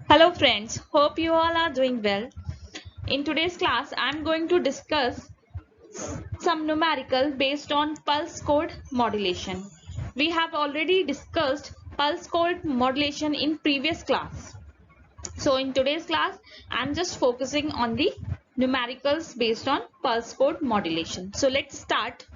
Hello friends, hope you all are doing well. In today's class, I am going to discuss some numerical based on pulse code modulation. We have already discussed pulse code modulation in previous class. So in today's class, I am just focusing on the numericals based on pulse code modulation. So let's start.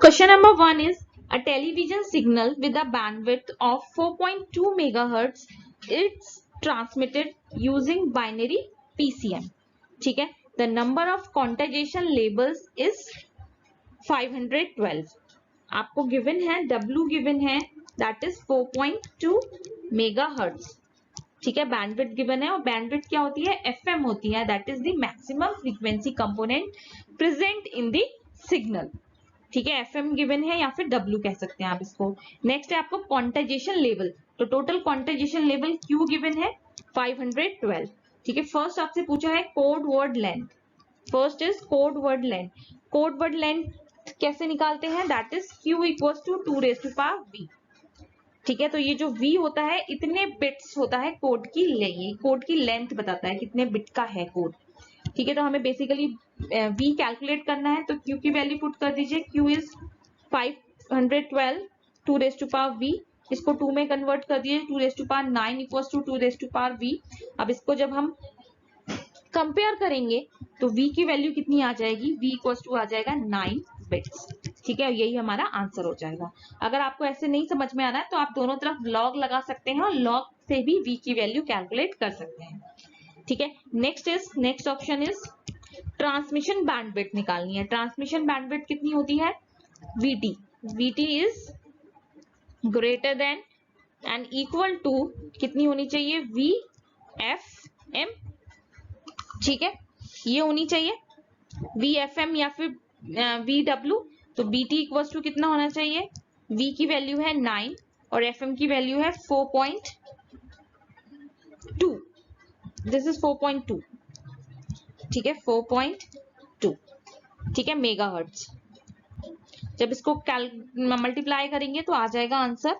Question number 1 is a television signal with a bandwidth of 4.2 megahertz. It's transmitted using binary PCM. ठीक है. The number of quantization labels is 512. आपको given है W given है that is 4.2 megahertz. ठीक है. Bandwidth given है और bandwidth क्या होती है? FM होती है. That is the maximum frequency component present in the signal. ठीक है. FM गिवन है या फिर W कह सकते हैं आप इसको. नेक्स्ट है आपको क्वांटाइजेशन लेवल. तो total quantisation level Q given है 512. ठीक है. फर्स्ट आपसे पूछा है code word length. First is code word length. Code word length कैसे निकालते हैं? That is Q equals to 2 raise to power V. ठीक है. तो ये जो V होता है इतने बिट्स होता है कोड की लेंथ. कोड की लेंथ बताता है कितने बिट का है कोड. ठीक है. तो हमें बेसिकली V कैलकुलेट करना है तो Q की वैल्यू पुट कर दीजिए. Q is 512 2 raise to power V. इसको 2 में कन्वर्ट कर दीजिए. 2 raise to power 9 equals to 2 raise to power V. अब इसको जब हम कंपेयर करेंगे तो V की वैल्यू कितनी आ जाएगी? V इक्वल्स टू आ जाएगा 9 बिट्स. ठीक है. यही हमारा आंसर हो जाएगा. अगर आपको ऐसे नहीं समझ में आ रहा है तो आप दोनों तरफ लॉग लगा सकते हैं और लॉग से भी V की वैल्यू कैलकुलेट कर सकते हैं. ठीक है. Next option is transmission bandwidth निकालनी है. ट्रांसमिशन बैंडविड्थ कितनी होती है? VT. VT is greater than and equal to कितनी होनी चाहिए? VFM. ठीक है. ये होनी चाहिए VFM या फिर VW. तो BT इक्वल्स टू कितना होना चाहिए? V की वैल्यू है 9 और FM की वैल्यू है 4.2. This is 4.2. ठीक है. 4.2. ठीक है. मेगाहर्ट्ज. जब इसको मल्टीप्लाई करेंगे तो आ जाएगा आंसर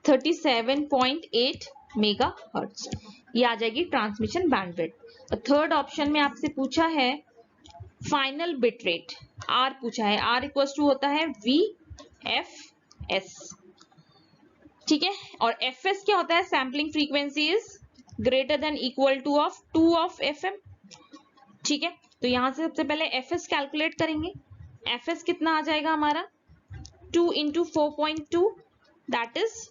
37.8 मेगाहर्ट्ज. ये आ जाएगी ट्रांसमिशन बैंडविड्थ. और थर्ड ऑप्शन में आपसे पूछा है फाइनल बिट रेट. R पूछा है. R इक्वल्स टू होता है VFS. ठीक है. और FS क्या होता है? Sampling frequency is greater than equal two of 2 of FM. ठीक है. तो यहां से सबसे पहले FS कैलकुलेट करेंगे. FS कितना आ जाएगा हमारा? 2 इंटू 4.2 दैट इज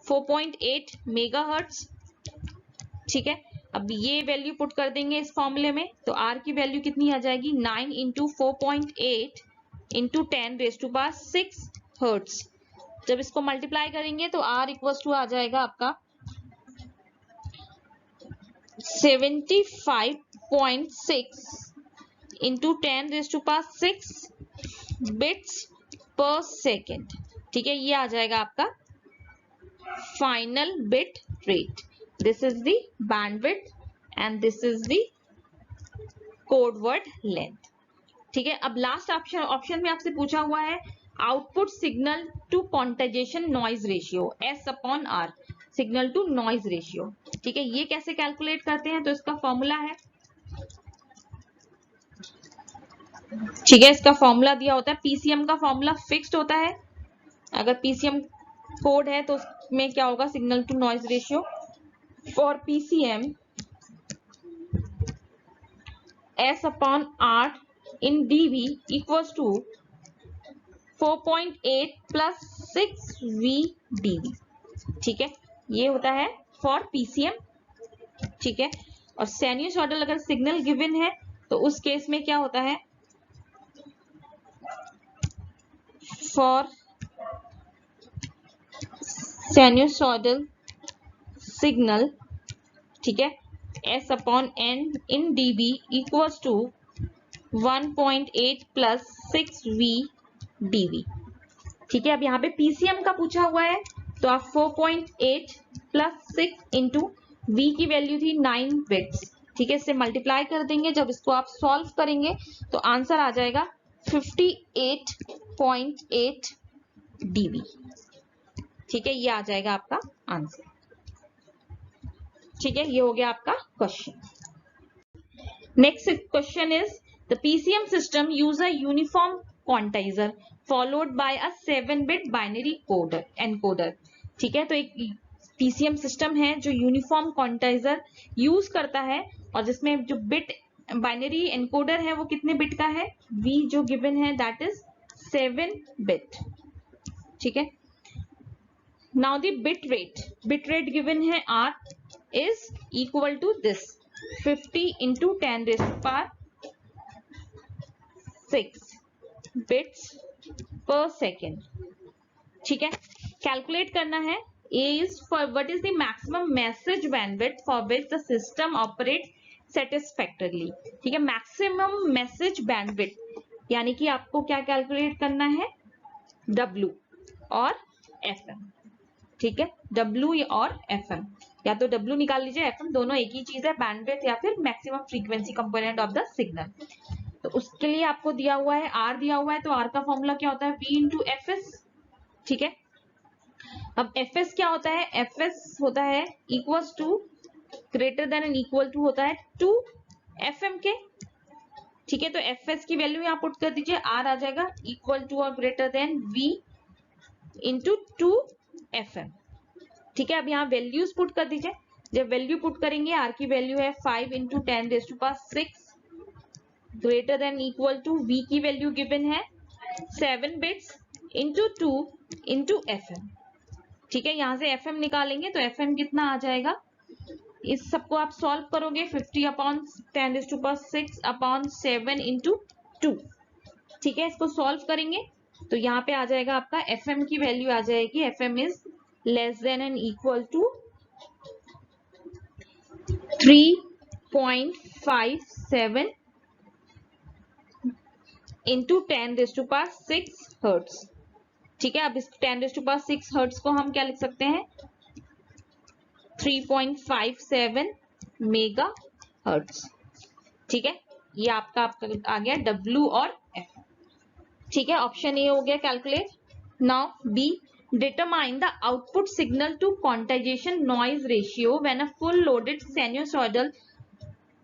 4.8 मेगाहर्ट्ज. ठीक है. अब ये वैल्यू पुट कर देंगे इस फॉर्मूले में तो R की वैल्यू कितनी आ जाएगी? 9 into 4.8 into 10 raise to power 6 hertz. जब इसको मल्टीप्लाई करेंगे तो R इक्वल्स टू आ जाएगा आपका 75.6 into 10 raise to power 6 bits पर सेकेंड. ठीक है. ये आ जाएगा आपका final bit rate. This is the bandwidth and this is the code word length. ठीक है. अब लास्ट ऑप्शन में आपसे पूछा हुआ है output signal to quantisation noise ratio S/R. Signal to noise ratio. ठीक है. ये कैसे कैलकुलेट करते हैं? तो इसका फॉर्मूला है. ठीक है. इसका फॉर्मूला दिया होता है. PCM का फॉर्मूला फिक्स्ड होता है. अगर PCM कोड है तो उसमें क्या होगा? Signal to noise ratio for PCM S/R in dB equals to 4.8 plus 6 VdB. ठीक है. ये होता है for PCM. ठीक है. और साइनसॉइडल अगर सिग्नल गिवन है तो उस केस में क्या होता है? for sinusoidal signal. ठीक है. S/N in dB equals to 1.8 plus 6 VdB. ठीक है. अब यहाँ पे PCM का पूछा हुआ है तो आप 4.8 plus 6 इंटू V की वैल्यू थी 9 बिट्स. ठीक है. इससे मल्टीप्लाई कर देंगे. जब इसको आप सॉल्व करेंगे तो आंसर आ जाएगा 58.8 dB. ठीक है. ये आ जाएगा आपका आंसर. ठीक है, ये हो गया आपका question. Next question is the PCM system use a uniform quantizer followed by a 7-bit binary coder encoder. ठीक है, तो एक पीसीएम सिस्टम है जो यूनिफॉर्म क्वांटाइजर यूज करता है और जिसमें जो बिट बाइनरी एनकोडर है वो कितने बिट का है, v जो गिवन है दैट इज 7 बिट। ठीक है, now the bit rate given है r is equal to this 50 into 10 raised to power 6 bits per second। ठीक है, कैलकुलेट करना है A is for what is the maximum message bandwidth for which the system operates satisfactorily। ठीक है, maximum message bandwidth यानी कि आपको क्या कैलकुलेट करना है, W और FM। ठीक है, W और FM, या तो W निकाल लीजिए, FM दोनों एक ही चीज है, बैंडविड्थ या फिर maximum frequency component of the signal. तो उसके लिए आपको दिया हुआ है R दिया हुआ है, तो R का फॉर्मूला क्या होता है, V इंटू FS। ठीक है, अब FS क्या होता है, FS होता है equals to greater than and equal to होता है 2 FM के। ठीक है, तो FS की वैल्यू यहाँ पुट कर दीजिए, R आ जाएगा इक्वल टू और greater than V into 2 FM। ठीक है, अब यहाँ वैल्यूज पुट कर दीजिए, जब वैल्यू पुट करेंगे R की वैल्यू है 5 into 10 raise to power 6 greater than equal to V की वैल्यू गिवन है 7 बिट्स इंटू 2 इंटू FM। ठीक है, यहां से FM निकालेंगे तो FM कितना आ जाएगा, इस सबको आप सॉल्व करोगे 50 upon 10 raise to power 6 upon 7 into 2। ठीक है, इसको सॉल्व करेंगे तो यहाँ पे आ जाएगा आपका FM की वैल्यू आ जाएगी, FM is less than and equal to 3.57 into 10 raise to power 6 hertz. ठीक है, अब इस 10 रेज़ टू पावर 6 हर्ट्ज को हम क्या लिख सकते हैं, 3.57 मेगा हर्ट्ज। ठीक है, ये आपका आ गया W और F। ठीक है, ऑप्शन ए हो गया calculate. Now B, determine the output signal to quantization noise ratio when a full loaded sinusoidal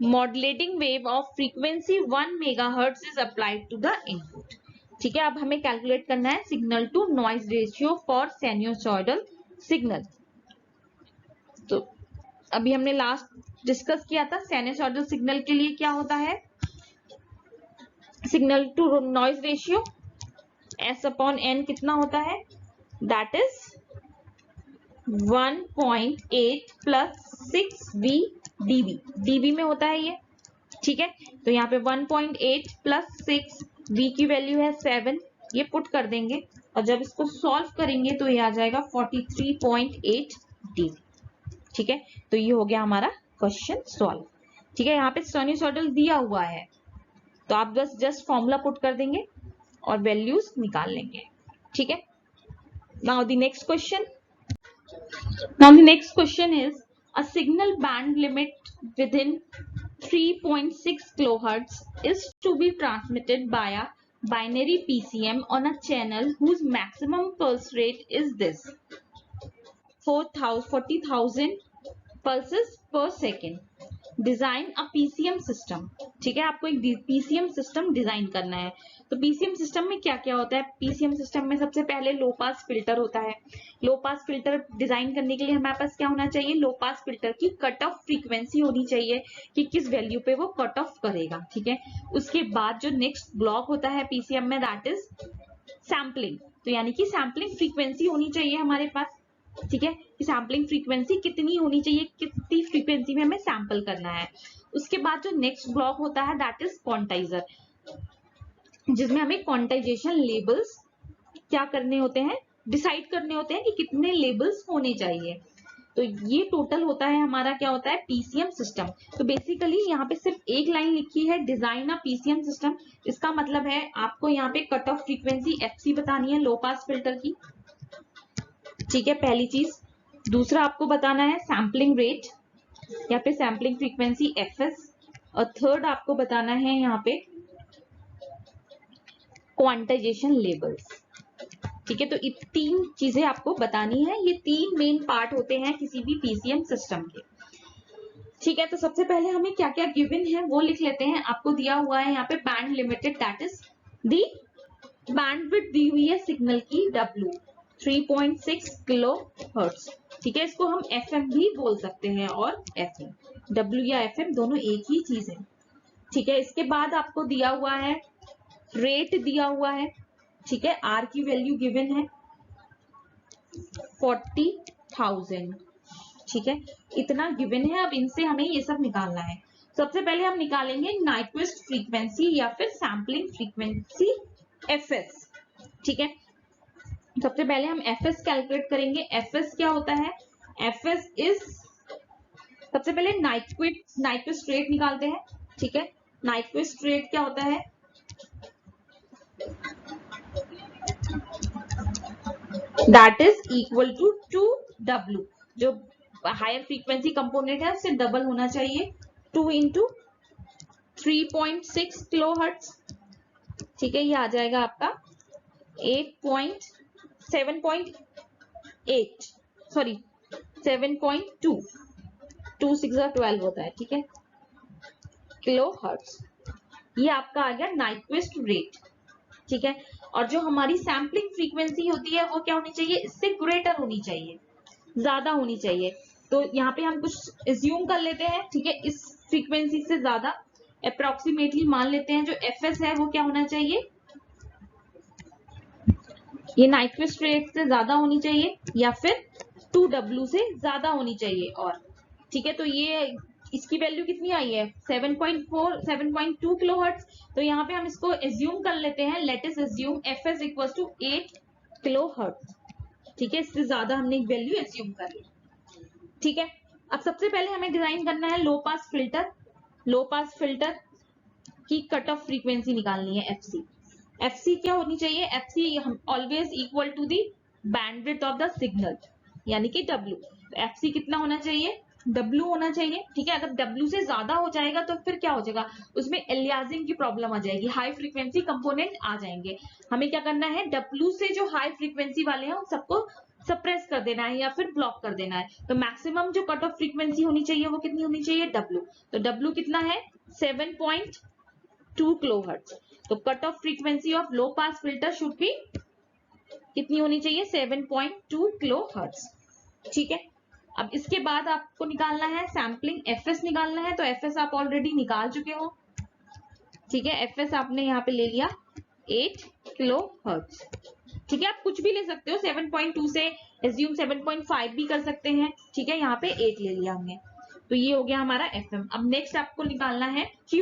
modulating wave of frequency 1 megahertz is applied to the input। ठीक है, अब हमें कैलकुलेट करना है signal to noise ratio for sinusoidal signal. तो अभी हमने last discuss किया था साइनसॉइडल सिग्नल के लिए क्या होता है, signal to noise ratio S upon N कितना होता है, that is 1.8 plus 6V dB, dB में होता है ये। ठीक है, तो यहाँ पे 1.8 प्लस 6V की वैल्यू है 7, ये पुट कर देंगे और जब इसको सॉल्व करेंगे तो ये आ जाएगा 43.8 dB। ठीक है, तो ये हो गया हमारा क्वेश्चन सॉल्व। ठीक है, यहाँ पे साइनसॉइडल दिया हुआ है तो आप बस जस्ट फॉर्मूला पुट कर देंगे और वैल्यूज निकाल लेंगे। ठीक है, now the next question is a signal band limit within 3.6 kilohertz is to be transmitted by a binary PCM on a channel whose maximum pulse rate is this 40,000 pulses per second। Design a PCM system. ठीक है, आपको एक PCM system design करना है। तो PCM system में क्या क्या होता है, पीसीएम सिस्टम में सबसे पहले लो पास फिल्टर होता है। लो पास फिल्टर डिजाइन करने के लिए हमारे पास क्या होना चाहिए, लो पास फिल्टर की कट ऑफ फ्रीक्वेंसी होनी चाहिए कि किस वैल्यू पे वो कट ऑफ करेगा। ठीक है, उसके बाद जो नेक्स्ट ब्लॉक होता है पीसीएम में दैट इज सैम्पलिंग। तो यानी कि सैम्पलिंग फ्रीक्वेंसी होनी चाहिए हमारे पास। ठीक है, कि सैम्पलिंग फ्रीक्वेंसी कितनी होनी चाहिए, कितनी फ्रीक्वेंसी में हमें सैंपल करना है। उसके बाद जो नेक्स्ट ब्लॉक होता है दैट इज क्वांटाइजर, जिसमें हमें क्वांटाइजेशन लेबल्स क्या करने होते हैं, डिसाइड करने होते हैं कि कितने लेबल्स होने चाहिए। तो ये टोटल होता है हमारा क्या होता है, पीसीएम सिस्टम। तो बेसिकली यहाँ पे सिर्फ एक लाइन लिखी है, डिजाइन अ पीसीएम सिस्टम। इसका मतलब है आपको यहाँ पे कट ऑफ फ्रीक्वेंसी एफसी बतानी है लो पास फिल्टर की। ठीक है, पहली चीज। दूसरा आपको बताना है सैम्पलिंग रेट या फिर सैम्पलिंग फ्रीक्वेंसी एफएस। और थर्ड आपको बताना है यहाँ पे क्वांटाइजेशन लेबल्स। ठीक है, तो ये तीन चीजें आपको बतानी है। ये तीन मेन पार्ट होते हैं किसी भी पीसीएम सिस्टम के। ठीक है, तो सबसे पहले हमें क्या क्या गिवन है वो लिख लेते हैं। आपको दिया हुआ है यहाँ पे band limited, that is the bandwidth दी हुई है सिग्नल की W 3.6 किलो हर्ट्ज। ठीक है, इसको हम FM भी बोल सकते हैं और FM, W या FM दोनों एक ही चीज है। ठीक है, इसके बाद आपको दिया हुआ है रेट दिया हुआ है। ठीक है, R की वैल्यू गिवन है 40,000। ठीक है, इतना गिवन है। अब इनसे हमें ये सब निकालना है। सबसे पहले हम निकालेंगे नाइक्विस्ट फ्रीक्वेंसी या फिर सैम्पलिंग फ्रीक्वेंसी FS। ठीक है, सबसे पहले हम FS कैलकुलेट करेंगे। FS क्या होता है? FS इज, सबसे पहले नाइक्विस्ट रेट निकालते हैं। ठीक है, नाइक्विस्ट रेट क्या होता है? That is equal to 2W। जो हायर फ्रीक्वेंसी कंपोनेंट है उससे डबल होना चाहिए, 2 इंटू 3.6 किलो हर्ट्ज। ठीक है, ये आ जाएगा आपका 7.8 सॉरी 7.2, 2 6 12 होता है। ठीक है, किलो हर्ट्ज, ये आपका आ गया नाइक्विस्ट रेट। ठीक है, और जो हमारी सैम्पलिंग फ्रीक्वेंसी होती है वो क्या होनी चाहिए? इससे ग्रेटर होनी चाहिए, ज्यादा होनी चाहिए। तो यहाँ पे हम कुछ एज्यूम कर लेते हैं। ठीक है, इस फ्रीक्वेंसी से ज्यादा अप्रोक्सीमेटली मान लेते हैं जो FS है वो क्या होना चाहिए? ये नाइक्विस्ट रेट से ज्यादा होनी चाहिए या फिर 2W से ज्यादा होनी चाहिए। और ठीक है, तो ये इसकी वैल्यू कितनी आई है? 7.2 किलो हर्ट्ज। तो यहाँ पे हम इसको एज्यूम कर लेते हैं। Let us assume FS equals to 8 kilo hertz. ठीक है, इससे ज्यादा हमने वैल्यू एज्यूम कर ली। ठीक है, अब सबसे पहले हमें डिजाइन करना है low pass filter. Low pass filter की कट ऑफ फ्रीक्वेंसी निकालनी है FC। FC क्या होनी चाहिए? FC हम always equal to the bandwidth of the signal यानी कि W। FC कितना होना चाहिए? W होना चाहिए। ठीक है, अगर W से ज्यादा हो जाएगा तो फिर क्या हो जाएगा? उसमें एलियासिंग की प्रॉब्लम आ जाएगी, हाई फ्रीक्वेंसी कंपोनेंट आ जाएंगे। हमें क्या करना है? W से जो हाई फ्रीक्वेंसी वाले हैं उन सबको सप्रेस कर देना है या फिर ब्लॉक कर देना है। तो मैक्सिमम जो कट ऑफ फ्रीक्वेंसी होनी चाहिए वो कितनी होनी चाहिए? W। तो W कितना है? 7.2 किलो हर्ट्ज। तो cut off frequency of low pass filter should be कितनी होनी चाहिए? 7.2 किलो हर्ट्ज। ठीक है, अब इसके बाद आपको निकालना है सैम्पलिंग FS निकालना है। तो FS आप ऑलरेडी निकाल चुके हो। ठीक है, FS आपने यहाँ पे ले लिया 8 किलो हर्ट्ज। ठीक है, आप कुछ भी ले सकते हो, 7.2 से एज्यूम 7.5 भी कर सकते हैं। ठीक है, यहाँ पे 8 ले लिया हमने। तो ये हो गया हमारा FM। अब नेक्स्ट आपको निकालना है Q,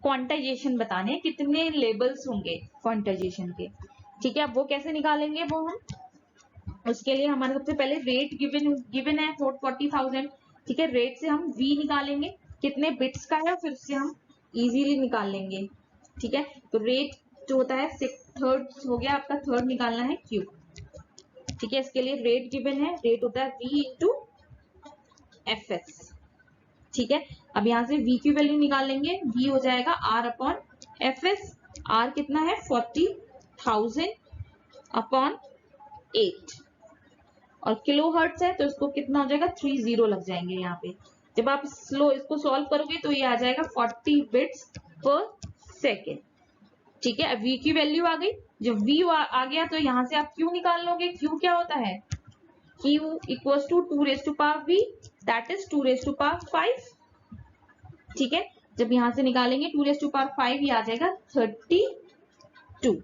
क्वांटाइजेशन बताने कितने लेबल्स होंगे क्वांटाइजेशन के। ठीक है, अब वो कैसे निकालेंगे वो हम, उसके लिए हमारे सबसे पहले रेट गिवन है 40,000। ठीक है, रेट से हम V निकालेंगे कितने बिट्स का है, फिर उससे हम इजीली निकाल लेंगे। ठीक है, तो रेट जो होता है थर्ड हो गया आपका, थर्ड निकालना है Q। ठीक है, इसके लिए रेट गिवन है, रेट होता है V इंटू FS। ठीक है, अब यहाँ से V की वैल्यू निकालेंगे, V हो जाएगा R अपॉन FS। R कितना है? 40,000 अपॉन 8 और किलो हर्ट्ज है तो इसको कितना हो जाएगा? 30 लग जाएंगे यहाँ पे। जब आप इसको सॉल्व करोगे तो ये आ जाएगा 40 बिट्स पर सेकेंड। ठीक है, अब V की वैल्यू आ गई। जब V आ गया तो यहाँ से आप Q निकाल लोगे। Q क्या होता है? Q equals to 2 raise to power V, that is 2 raise to power 5। ठीक है, जब यहाँ से निकालेंगे 2 रेज़ टू पावर 5, ये आ जाएगा 32।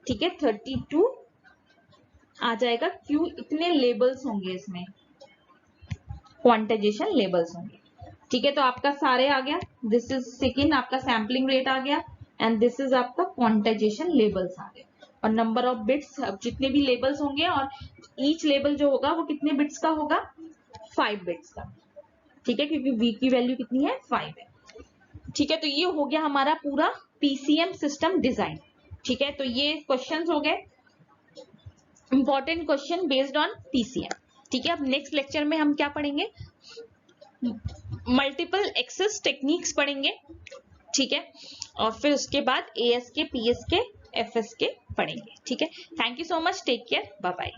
ठीक है, 32 आ जाएगा। Q इतने लेबल्स होंगे, इसमें क्वांटाइजेशन लेबल्स होंगे। ठीक है, तो आपका सारे आ गया। दिस इज सेकेंड आपका सैम्पलिंग रेट आ गया एंड दिस इज आपका क्वांटाइजेशन लेबल्स आ गए। और नंबर ऑफ बिट्स, अब जितने भी लेबल्स होंगे और ईच लेबल जो होगा वो कितने बिट्स का होगा? 5 बिट्स का। ठीक है, क्योंकि V की वैल्यू कितनी है? 5 है। ठीक है, तो ये हो गया हमारा पूरा PCM सिस्टम डिजाइन। ठीक है, तो ये क्वेश्चंस हो गए, important question based on PCM। ठीक है, अब नेक्स्ट लेक्चर में हम क्या पढ़ेंगे? मल्टीपल एक्सेस टेक्निक्स पढ़ेंगे। ठीक है, और फिर उसके बाद ASK, PSK, FSK पढ़ेंगे। ठीक है, thank you so much, take care, bye bye.